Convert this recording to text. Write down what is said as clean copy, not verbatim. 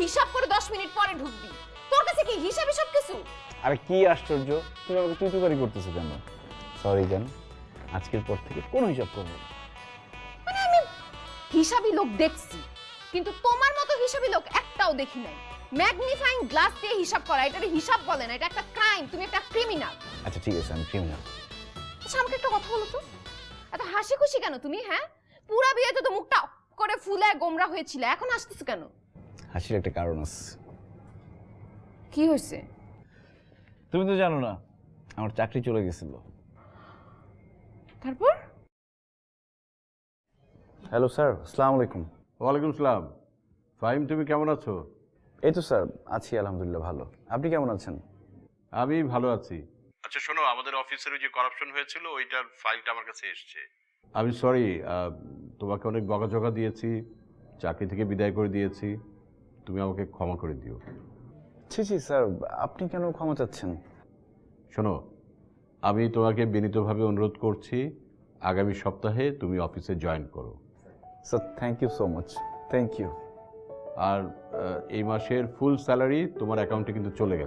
হিসাব করে 10 মিনিট পরে ঢুকবি। তোর কাছে কি হিসাব সব কিছু? আরে কি আশ্চর্য, তুমি আমাকে তুই তুকারি করতেছো কেন? সরি জান, আজকের পর থেকে কোনো হিসাব করবো না। মানে আমি হিসাবি লোক দেখছি, কিন্তু তোমার মতো হিসাবি লোক একটাও দেখি নাই। ম্যাগনিফাইং গ্লাস দিয়ে হিসাব করা, এটা হিসাব বলে না, এটা একটা ক্রাইম। তুমি একটা ক্রিমিনাল। আচ্ছা ঠিক আছে, আমি ক্রিমিনাল। আচ্ছা আমাকে একটা কথা বলো তো, এত হাসি খুশি কেন তুমি? হ্যাঁ, পুরা বিয়েতে তো মুখটা করে ফুলে গোমরা হয়েছিল, এখন হাসতেছো কেন? হাসির একটা কারণ আছে। কি হয়েছে? তুমি তো জানো না, আমার চাকরি চলে গেছিল। তারপর? হ্যালো স্যার, আসসালামু আলাইকুম। ওয়ালাইকুম সালাম। ফাহিম, তুমি কেমন আছো? এই তো স্যার, আছি আলহামদুলিল্লাহ ভালো। আপনি কেমন আছেন? আমি ভালো আছি। আচ্ছা শোনো, আমাদের অফিসের যে করাপশন হয়েছিল ওইটার ফাইলটা আমার কাছে এসেছে। আমি সরি, তোমাকে অনেক বকাঝকা দিয়েছি, চাকরি থেকে বিদায় করে দিয়েছি, তুমি আমাকে ক্ষমা করে দিও। ছি ছি স্যার, আপনি কেন ক্ষমা চাচ্ছেন? শোনো, আমি তোমাকে বিনীতভাবে অনুরোধ করছি, আগামী সপ্তাহে তুমি অফিসে জয়েন করো। Sir thank you so much, thank you. আর এই মাসের ফুল স্যালারি তোমার অ্যাকাউন্টে কিন্তু চলে গেছে।